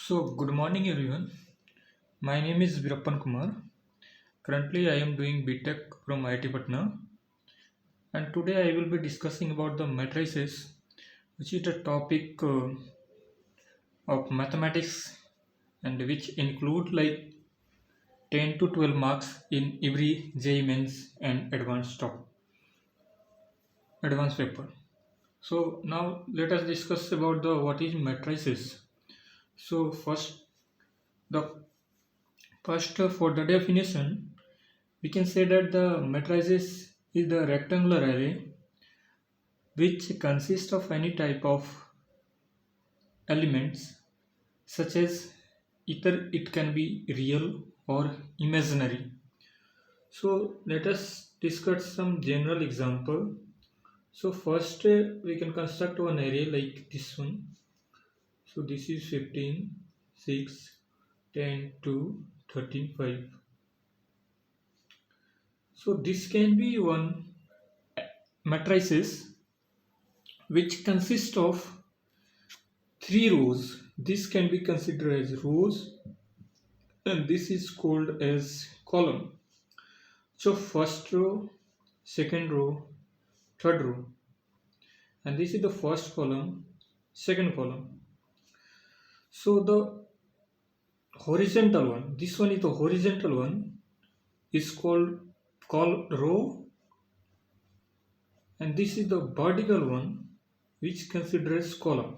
Good morning everyone. My name is Virappan Kumar. Currently, I am doing BTech from IIT Patna, and today I will be discussing about the matrices, which is a topic of mathematics and which include like 10 to 12 marks in every JEE Mains and advanced paper. So now let us discuss about the what is matrices. So the first for the definition, we can say that the matrices is the rectangular array which consists of any type of elements such as either it can be real or imaginary. So let us discuss some general example. So first we can construct one array like this one. So this is 15, 6, 10, 2, 13, 5. So this can be one matrices which consists of three rows. This can be considered as rows and this is called as column. So first row, second row, third row, and this is the first column, second column. So the horizontal one, this one is the horizontal one, is called row, and this is the vertical one which considers column.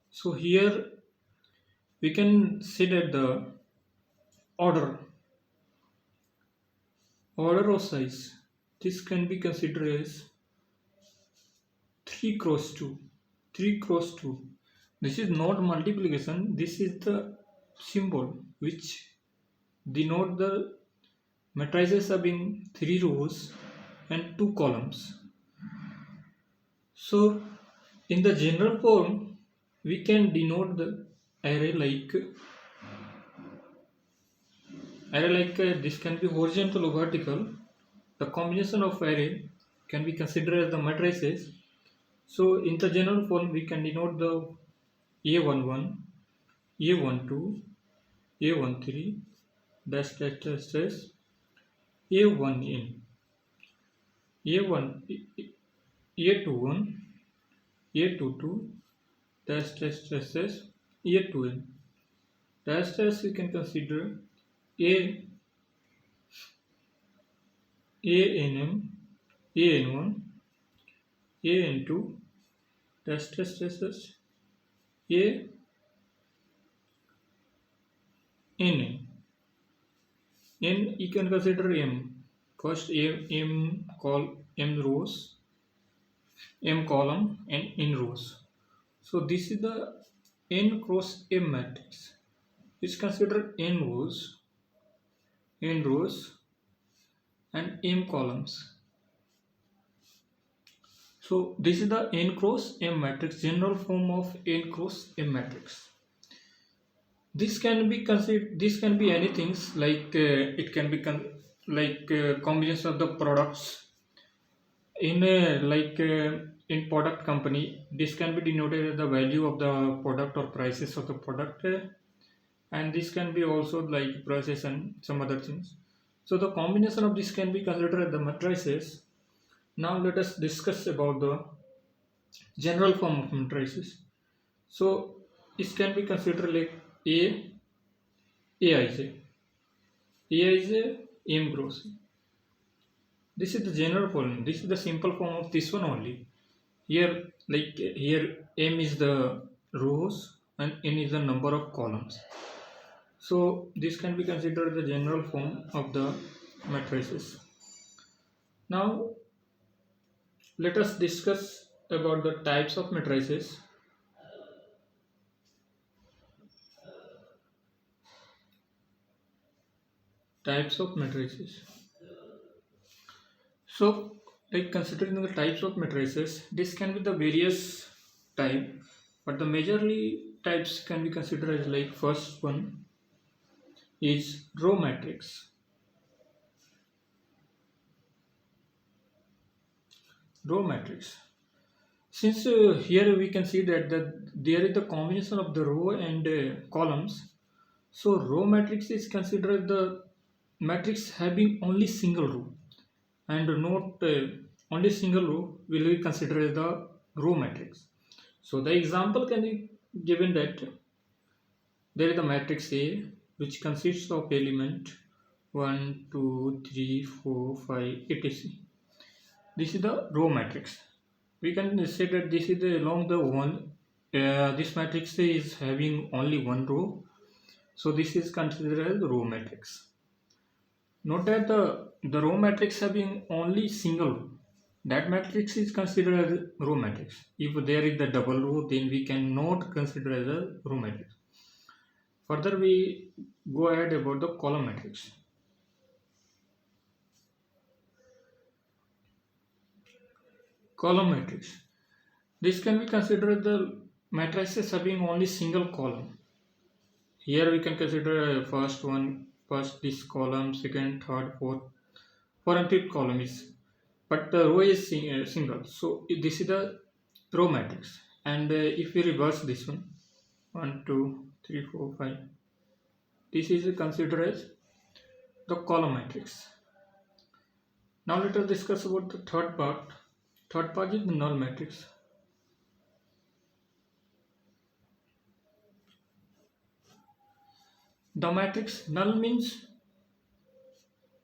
So here we can see that the order order of size, this can be considered as 3 cross 2. 3 cross 2. This is not multiplication, this is the symbol which denote the matrices having 3 rows and 2 columns. So in the general form we can denote the array like this can be horizontal or vertical. The combination of array can be considered as the matrices. So in the general form we can denote the A11, A12, A13, dash dash dash dash, A1N, A1, A21, A22, dash dash dash dash, A2N. Dash dash we can consider A, ANM, AN1, AN2, dash dash dash dash, ANN. N you can consider M. First M call M rows, M column and N rows. So this is the N cross M matrix. It's considered N rows and M columns. So this is the N cross M matrix, general form of N cross M matrix. This can be considered. This can be anything like it can be combination of the products in in product company. This can be denoted as the value of the product or prices of the product, and this can be also like prices and some other things. So the combination of this can be considered as the matrices. Now let us discuss about the general form of matrices. So it can be considered like A, Aij, Aij, M gross. This is the general form. This is the simple form of this one only. Here M is the rows and N is the number of columns. So this can be considered the general form of the matrices. Now let us discuss about the types of matrices. Types of matrices. So like considering the types of matrices, this can be the various type, but the majorly types can be considered as like first one is row matrix. Row matrix. Since here we can see that there is the combination of the row and columns. So row matrix is considered the matrix having only single row, and not only single row will be considered as the row matrix. So the example can be given that there is a matrix A which consists of element 1, 2, 3, 4, 5, etc. This is the row matrix. We can say that this is along the one. This matrix is having only one row, so this is considered as row matrix. Note that the row matrix having only single row. That matrix is considered as row matrix. If there is the double row, then we cannot consider as a row matrix. Further, we go ahead about the column matrix. Column matrix. This can be considered the matrices having only single column. Here we can consider first one, first this column, second, third, fourth, fourth and fifth column is, but the row is single. So this is the row matrix. And if we reverse this one, 2, 3, 4, 5, this is considered as the column matrix. Now let us discuss about the third part. Third part is the null matrix. The matrix null means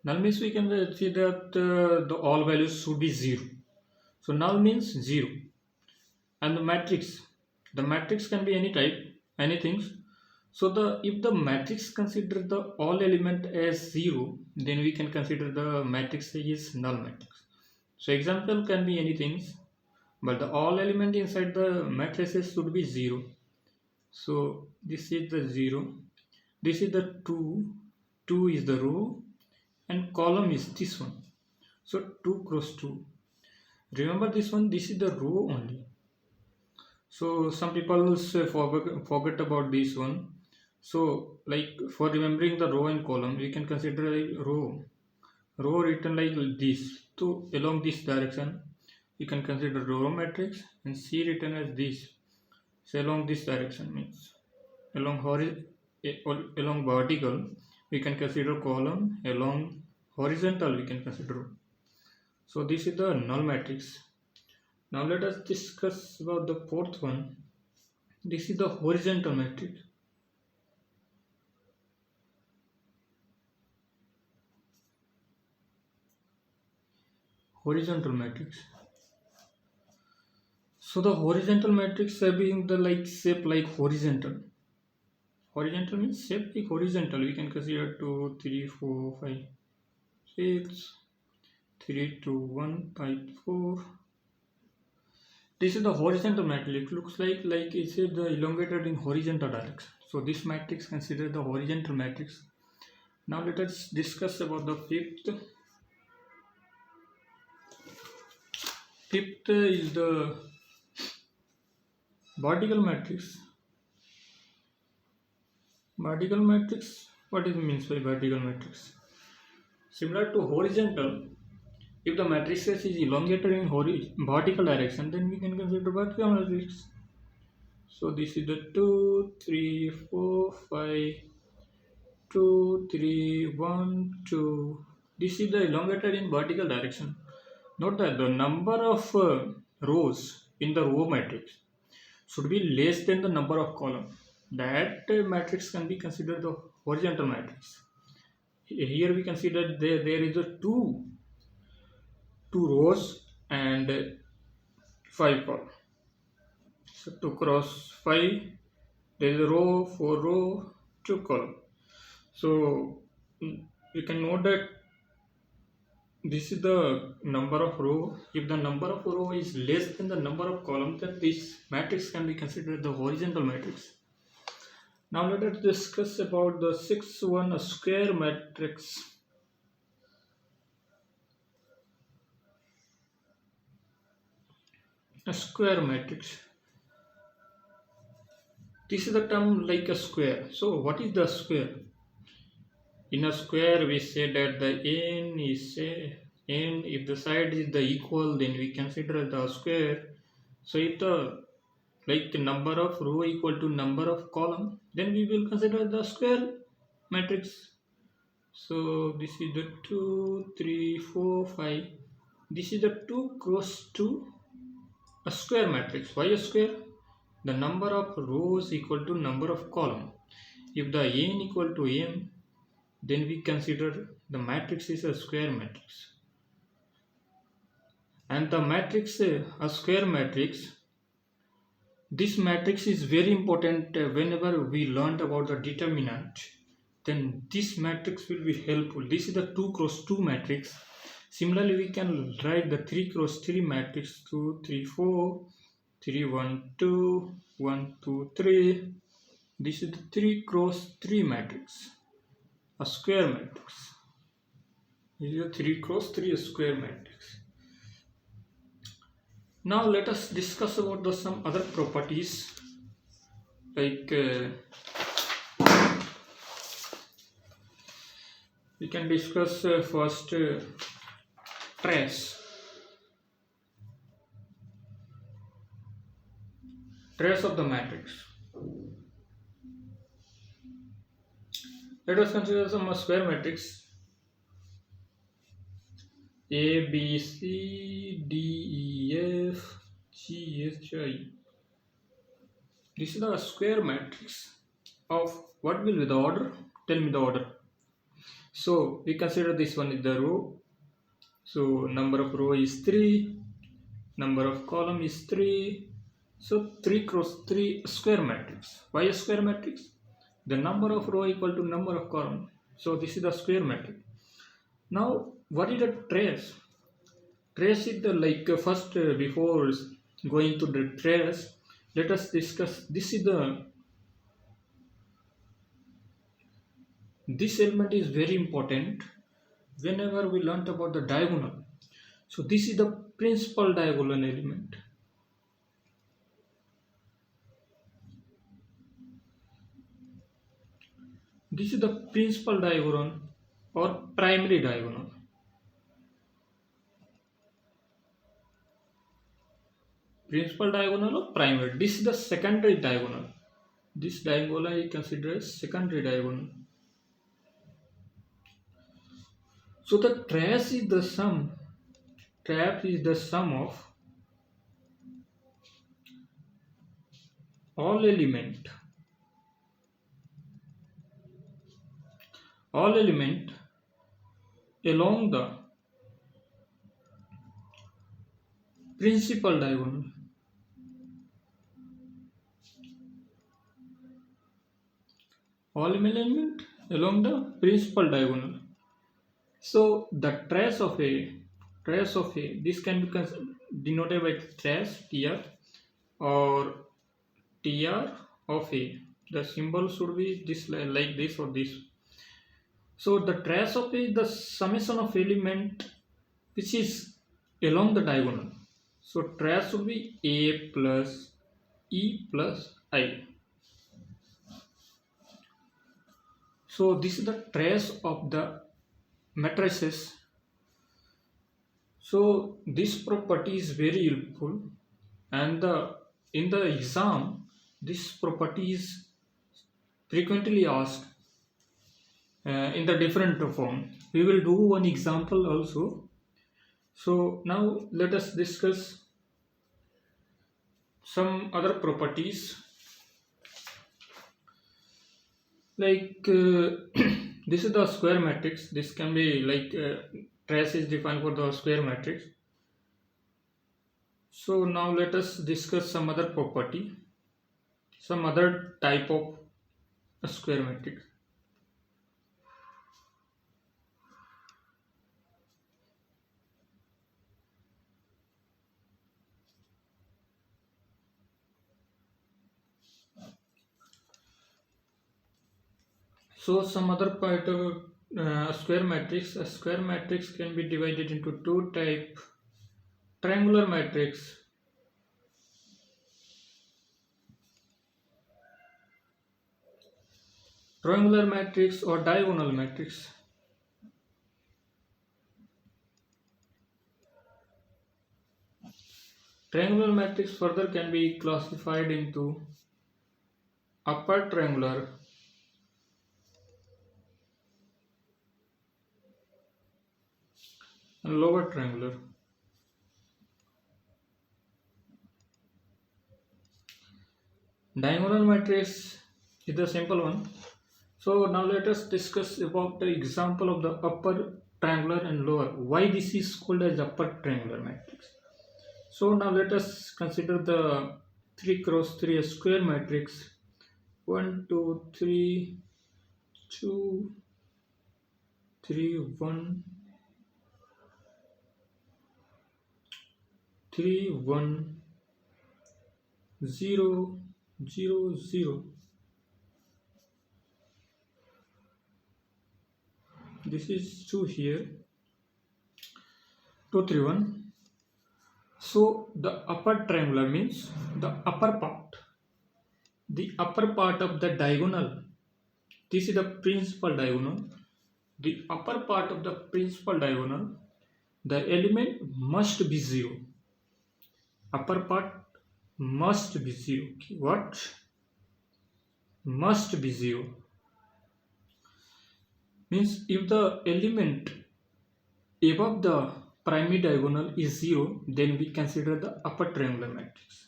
we can see that the all values should be zero. So null means zero, and the matrix can be any type, anything. So the if the matrix consider the all element as zero, then we can consider the matrix is null matrix. So example can be anything, but the all element inside the matrices should be zero. So this is the zero, this is the 2 is the row, and column is this one. So 2 cross 2, remember this one, this is the row only. So some people forget about this one. So like for remembering the row and column, we can consider a row written like this. So along this direction, you can consider row matrix, and C written as this. So along this direction means along along vertical, we can consider column. Along horizontal, we can consider row. So this is the null matrix. Now let us discuss about the fourth one. This is the horizontal matrix. Horizontal matrix. So the horizontal matrix having the like shape like horizontal. Horizontal means shape like horizontal. We can consider 2, 3, 4, 5, 6, 3, 2, 1, 5, 4. This is the horizontal matrix. It looks like it's the elongated in horizontal direction. So this matrix considered the horizontal matrix. Now let us discuss about the fifth. Fifth is the vertical matrix. Vertical matrix. What it means by vertical matrix? Similar to horizontal, if the matrix is elongated in vertical direction, then we can consider vertical matrix. So this is the 2, 3, 4, 5, 2, 3, 1, 2. This is the elongated in vertical direction. Note that the number of rows in the row matrix should be less than the number of columns. That matrix can be considered the horizontal matrix. Here we can see that there is a two rows and 5 columns. So 2 cross 5, there is a row, 4 row, 2 column. So you can note that this is the number of row. If the number of row is less than the number of columns, then this matrix can be considered the horizontal matrix. Now let us discuss about the sixth one, a square matrix. A square matrix. This is the term like a square. So what is the square? In a square, we say that the n is n. If the side is the equal, then we consider the square. So if the like number of row equal to number of column, then we will consider the square matrix. So this is the 2 3 4 5. This is the 2 cross 2, a square matrix. Why a square? The number of rows equal to number of column. If the n equal to m, then we consider the matrix is a square matrix. And the matrix, a square matrix, this matrix is very important whenever we learned about the determinant. Then this matrix will be helpful. This is the 2 cross 2 matrix. Similarly, we can write the 3 cross 3 matrix: 2 3 4, 3 1 2, 1 2 3. This is the 3 cross 3 matrix, a square matrix. This is a 3 cross 3 square matrix. Now let us discuss about the some other properties, like we can discuss first trace of the matrix. Let us consider some square matrix A B C D E F G H I. This is the square matrix of what will be the order? Tell me the order. So we consider this one is the row. So number of row is 3, number of column is 3. So 3 cross 3 square matrix. Why a square matrix? The number of row equal to number of column. So this is the square matrix. Now what is the trace? Trace is the first before going to the trace, let us discuss. This element is very important whenever we learnt about the diagonal. So this is the principal diagonal element. This is the principal diagonal or primary diagonal. Principal diagonal or primary. This is the secondary diagonal. This diagonal I consider as secondary diagonal. So the trace is the sum. Trace is the sum of all element along the principal diagonal. All element along the principal diagonal. So the trace of a this can be denoted by trace TR or TR of a. The symbol should be this like this or this. So the trace of a is the summation of element which is along the diagonal. So trace should be A plus E plus I. So this is the trace of the matrices. So this property is very helpful, and in the exam this property is frequently asked in the different form. We will do one example also. So now let us discuss some other properties, like this is the square matrix. This can be like trace is defined for the square matrix. So now let us discuss some other property, some other type of a square matrix. So some other part of square matrix. A square matrix can be divided into two type: triangular matrix or diagonal matrix. Triangular matrix further can be classified into upper triangular and lower triangular. Diagonal matrix is the simple one. So now let us discuss about the example of the upper triangular and lower. Why this is called as upper triangular matrix. So now let us consider the 3 cross 3 square matrix. 1 2 3 2 3 1 3 1 0 0 0. This is 2 here. 2 3 1. So the upper triangular means the upper part. The upper part of the diagonal. This is the principal diagonal. The upper part of the principal diagonal, the element must be 0. Upper part must be 0. What? Must be 0. Means if the element above the primary diagonal is 0, then we consider the upper triangular matrix.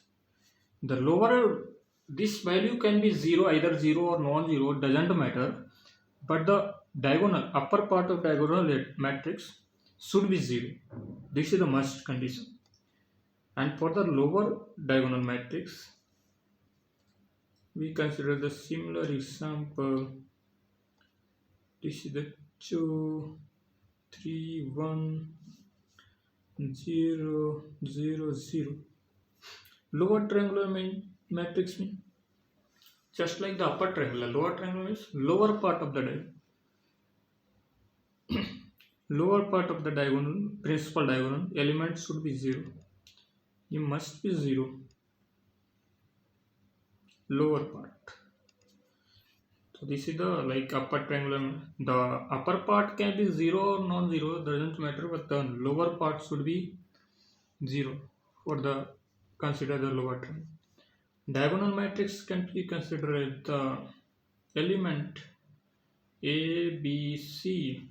The lower, this value can be 0, either 0 or non-zero, doesn't matter. But the diagonal, upper part of diagonal matrix should be 0. This is the must condition. And for the lower diagonal matrix, we consider the similar example. This is the 2 3 1 0 0 0. Lower triangular matrix means just like the upper triangular. Lower triangular means lower part of the diagonal. Lower part of the diagonal, principal diagonal, element should be 0. It must be 0. Lower part. So this is the like upper triangular. The upper part can be 0 or non-zero, doesn't matter, but the lower part should be 0 for the consider the lower triangle. Diagonal matrix can be considered the element A, B, C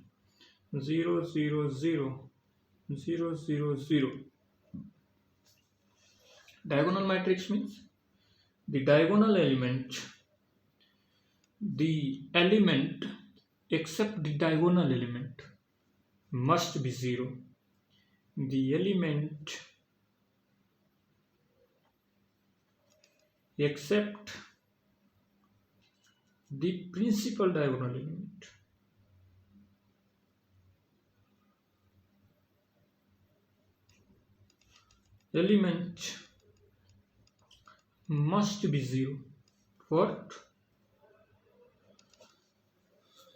0 0 0 0 0 0. Diagonal matrix means the diagonal element, the element except the diagonal element must be 0. The element except the principal diagonal element must be 0. What?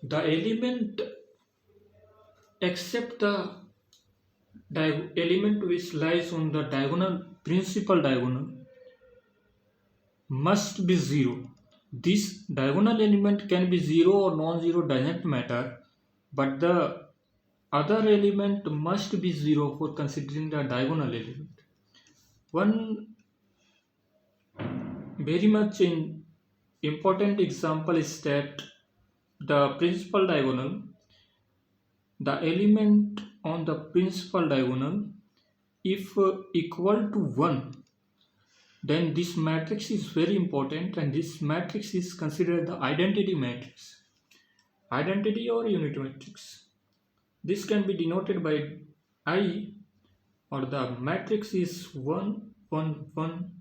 The element except the element which lies on the diagonal, principal diagonal, must be 0. This diagonal element can be 0 or non-zero, doesn't matter, but the other element must be 0 for considering the diagonal element. One very much important example is that the principal diagonal, the element on the principal diagonal, if equal to 1, then this matrix is very important, and this matrix is considered the identity matrix. Identity or unit matrix. This can be denoted by I, or the matrix is 1 1 1,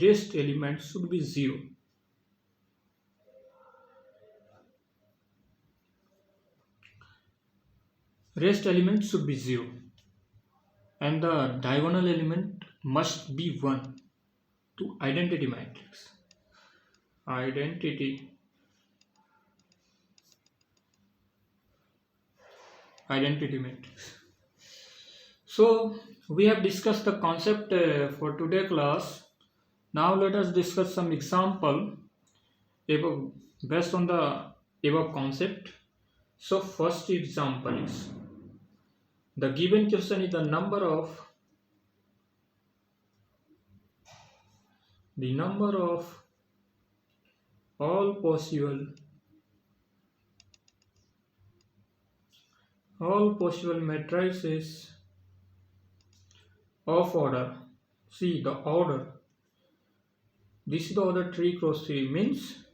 rest element should be 0. Rest element should be 0, and the diagonal element must be 1 to identity matrix. Identity matrix. So we have discussed the concept for today class. Now let us discuss some example based on the above concept. So first example is, the given question is the number of the number of all possible matrices of order. See the order. This is the order 3 cross 3 means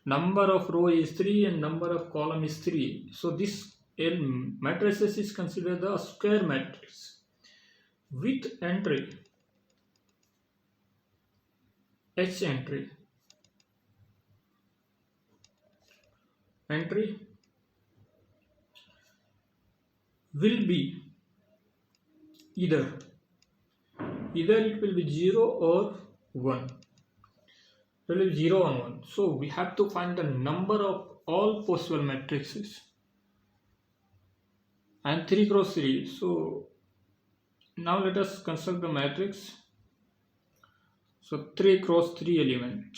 number of row is 3 and number of column is 3. So this matrices is considered the square matrix with entry H entry will be either it will be 0 or 1. It will be 0 and 1. So we have to find the number of all possible matrices and 3 cross 3. So now let us construct the matrix. So 3 cross 3 element,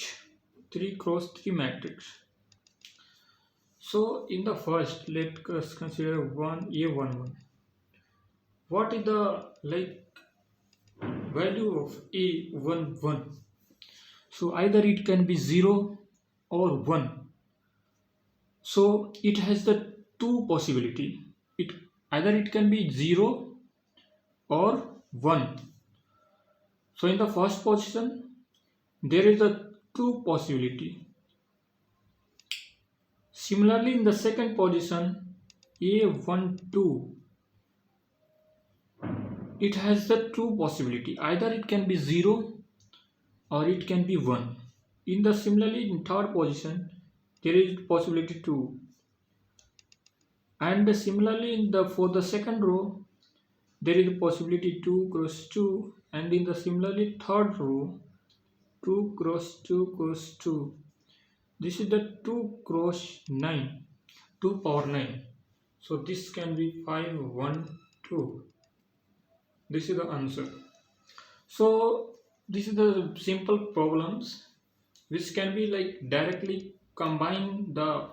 3 cross 3 matrix. So in the first, let us consider A11. What is the value of A11? So either it can be 0 or 1. So it has the two possibility. Either it can be 0 or 1. So in the first position, there is a two possibility. Similarly, in the second position, A12, it has the two possibility. Either it can be 0 or it can be 1. Similarly, in third position, there is possibility 2. And similarly, for the second row, there is a possibility 2 cross 2, and in the similarly third row, 2 cross 2 cross 2. This is the 2 cross 9, 2 power 9. So this can be 5, 1, 2. This is the answer. So this is the simple problems which can be directly combine the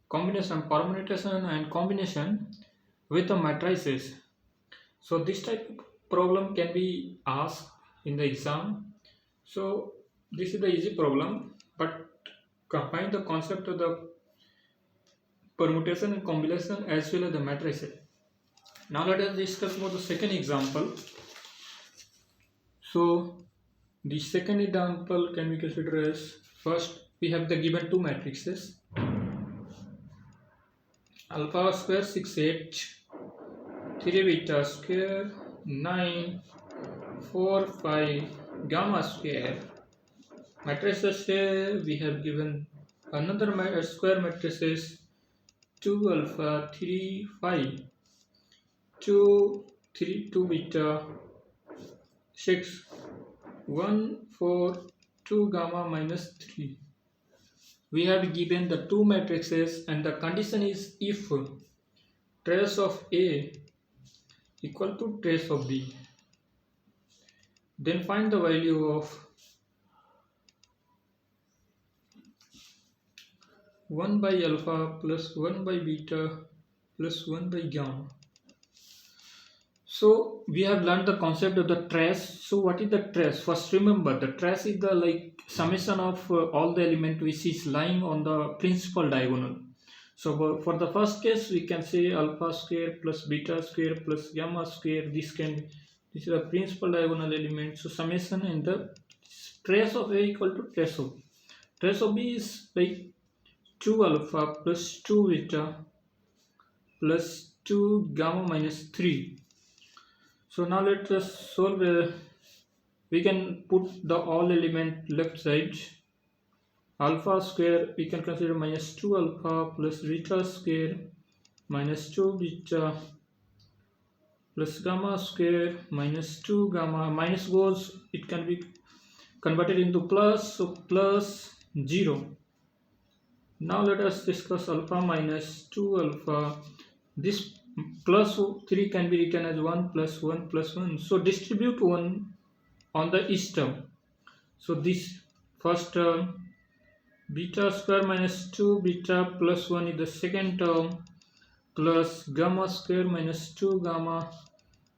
combination, permutation and combination with the matrices. So this type of problem can be asked in the exam. So this is the easy problem, but combine the concept of the permutation and combination as well as the matrices. Now let us discuss about the second example. So the second example can be considered as, first we have the given two matrices, alpha square 6, 8, 3 beta square 9, 4, 5, gamma square. Matrices here we have given another square matrices 2 alpha 3 5, 2 3 2 beta 6 1 4 2 gamma minus 3. We have given the two matrices and the condition is if trace of A equal to trace of B, then find the value of 1 by alpha plus 1 by beta plus 1 by gamma. So we have learned the concept of the trace. So what is the trace? First remember, the trace is the summation of all the element which is lying on the principal diagonal. So for the first case we can say alpha square plus beta square plus gamma square. This is the principal diagonal element. So summation and the trace of A equal to trace of B. Trace of B is 2 alpha plus 2 beta plus 2 gamma minus 3. So now let us solve. We can put the all element left side. Alpha square we can consider minus 2 alpha plus beta square minus 2 beta plus gamma square minus 2 gamma. Minus goes, it can be converted into plus, so plus 0. Now let us discuss alpha minus 2 alpha. This plus 3 can be written as 1 plus 1 plus 1. So distribute 1 on the each term. So this first term, beta square minus 2 beta plus 1 is the second term, plus gamma square minus 2 gamma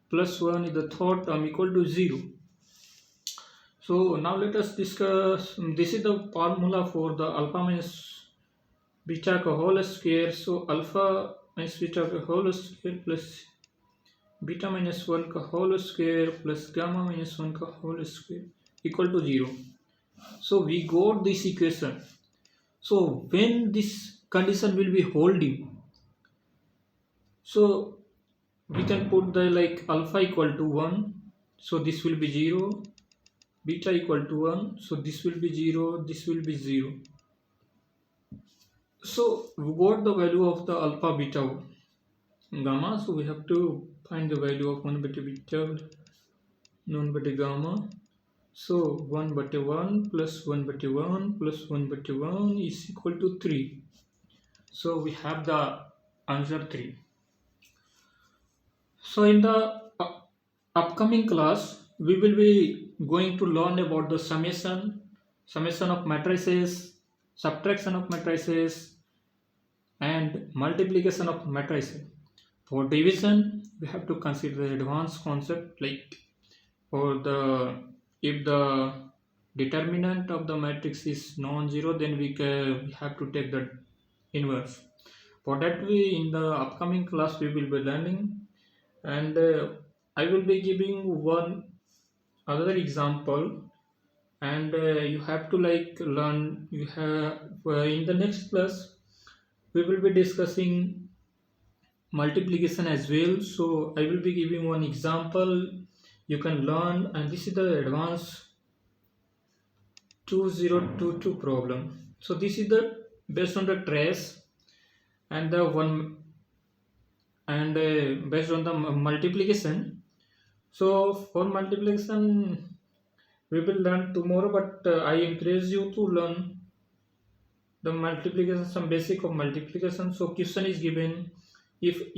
plus 1 is the third term, equal to 0. So now let us discuss, this is the formula for the alpha minus beta ka whole square. So alpha minus beta ka whole square plus beta minus 1 ka whole square plus gamma minus 1 ka whole square equal to 0. So we got this equation. So when this condition will be holding, so we can put the like alpha equal to 1, so this will be 0, beta equal to 1, so this will be 0, this will be 0. So we got the value of the alpha, beta, gamma. So we have to find the value of 1 beta beta, 1 beta gamma. So 1 beta 1 plus 1 beta 1 plus 1 beta 1 is equal to 3. So we have the answer 3. So in the upcoming class, we will be going to learn about the summation of matrices, subtraction of matrices, and multiplication of matrices. For division, we have to consider the advanced concept, like for the if the determinant of the matrix is non-zero, then we have to take the inverse. For that, we in the upcoming class we will be learning, and I will be giving one other example, and you have to like learn. You have in the next class we will be discussing multiplication as well. So I will be giving one example you can learn, and this is the advanced 2022 problem. So this is the based on the trace and the one, and based on the multiplication. So for multiplication we will learn tomorrow, but I encourage you to learn the multiplication, some basic of multiplication. So question is given, if A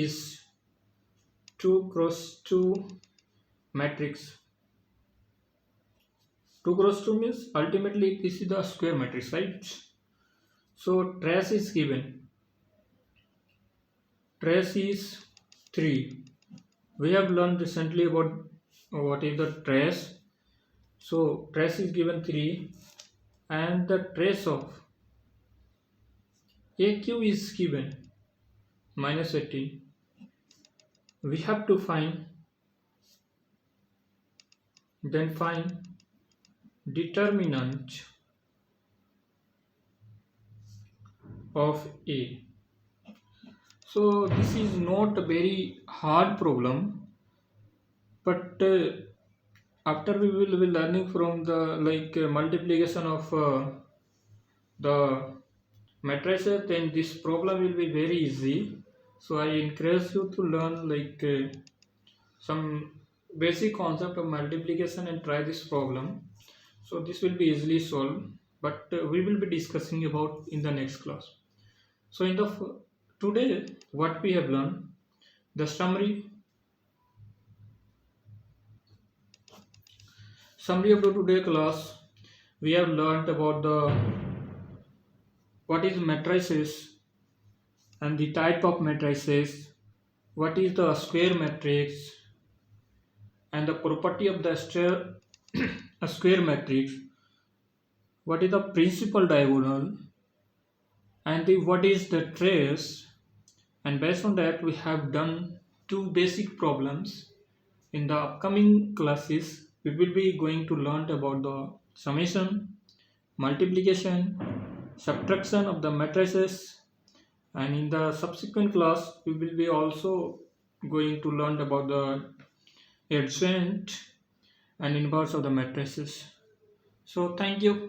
is 2 cross 2 matrix, 2 cross 2 means ultimately this is the square matrix, right? So trace is given, trace is 3. We have learned recently about what is the trace. So trace is given 3, and the trace of AQ is given minus 18. We have to find, then find determinant of A. So this is not a very hard problem, but after we will be learning from the like multiplication of the matrices, then this problem will be very easy. So I encourage you to learn like some basic concept of multiplication and try this problem. So this will be easily solved, but we will be discussing about in the next class. So in the today what we have learned, the summary of the today class, we have learned about the what is matrices and the type of matrices, what is the square matrix, and the property of the a square matrix, what is the principal diagonal, and what is the trace. And based on that we have done two basic problems. In the upcoming classes we will be going to learn about the summation, multiplication, subtraction of the matrices, and in the subsequent class we will be also going to learn about the adjoint and inverse of the matrices. So thank you.